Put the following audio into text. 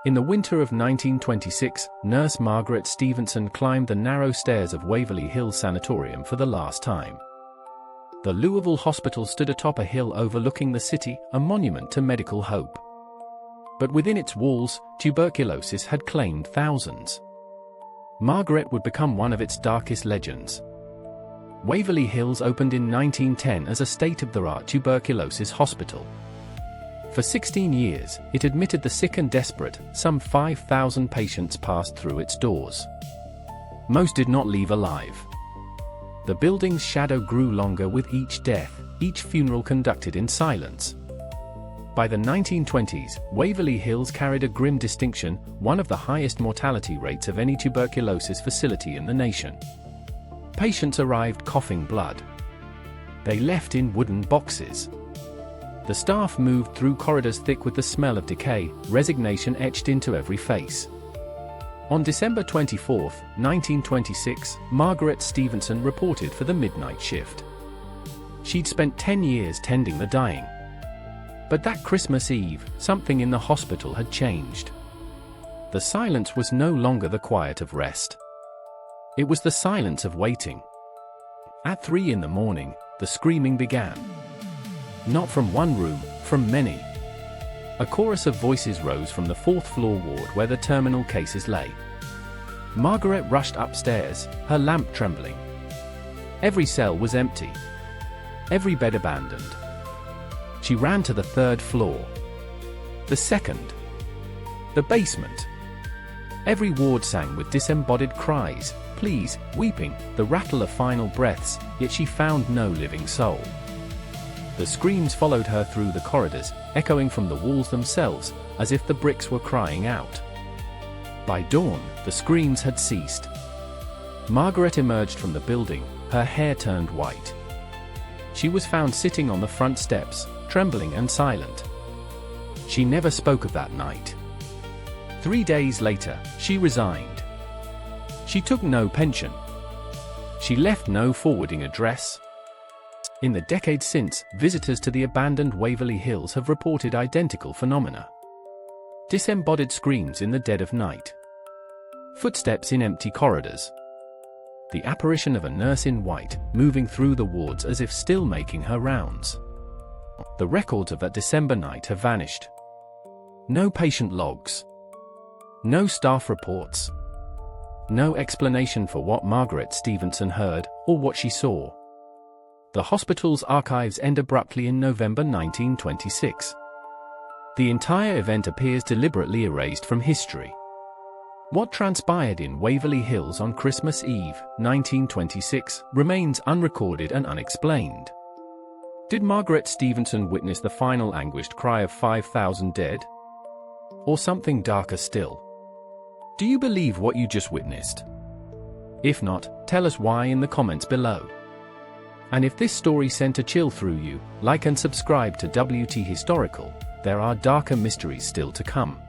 In the winter of 1926, nurse Margaret Stevenson climbed the narrow stairs of Waverly Hills Sanatorium for the last time. The Louisville hospital stood atop a hill overlooking the city, a monument to medical hope. But within its walls, tuberculosis had claimed thousands. Margaret would become one of its darkest legends. Waverly Hills opened in 1910 as a state-of-the-art tuberculosis hospital. For 16 years, it admitted the sick and desperate. Some 5,000 patients passed through its doors. Most did not leave alive. The building's shadow grew longer with each death, each funeral conducted in silence. By the 1920s, Waverly Hills carried a grim distinction, one of the highest mortality rates of any tuberculosis facility in the nation. Patients arrived coughing blood. They left in wooden boxes. The staff moved through corridors thick with the smell of decay, resignation etched into every face. On December 24, 1926, Margaret Stevenson reported for the midnight shift. She'd spent 10 years tending the dying. But that Christmas Eve, something in the hospital had changed. The silence was no longer the quiet of rest. It was the silence of waiting. At 3 in the morning, the screaming began. Not from one room, from many. A chorus of voices rose from the 4th floor ward where the terminal cases lay. Margaret rushed upstairs, her lamp trembling. Every cell was empty. Every bed abandoned. She ran to the 3rd floor. The 2nd. The basement. Every ward sang with disembodied cries, pleas, weeping, the rattle of final breaths, yet she found no living soul. The screams followed her through the corridors, echoing from the walls themselves, as if the bricks were crying out. By dawn, the screams had ceased. Margaret emerged from the building, her hair turned white. She was found sitting on the front steps, trembling and silent. She never spoke of that night. 3 days later, she resigned. She took no pension. She left no forwarding address. In the decades since, visitors to the abandoned Waverly Hills have reported identical phenomena. Disembodied screams in the dead of night. Footsteps in empty corridors. The apparition of a nurse in white, moving through the wards as if still making her rounds. The records of that December night have vanished. No patient logs. No staff reports. No explanation for what Margaret Stevenson heard, or what she saw. The hospital's archives end abruptly in November 1926. The entire event appears deliberately erased from history. What transpired in Waverly Hills on Christmas Eve, 1926, remains unrecorded and unexplained. Did Margaret Stevenson witness the final anguished cry of 5,000 dead? Or something darker still? Do you believe what you just witnessed? If not, tell us why in the comments below. And if this story sent a chill through you, like and subscribe to WT Historical. There are darker mysteries still to come.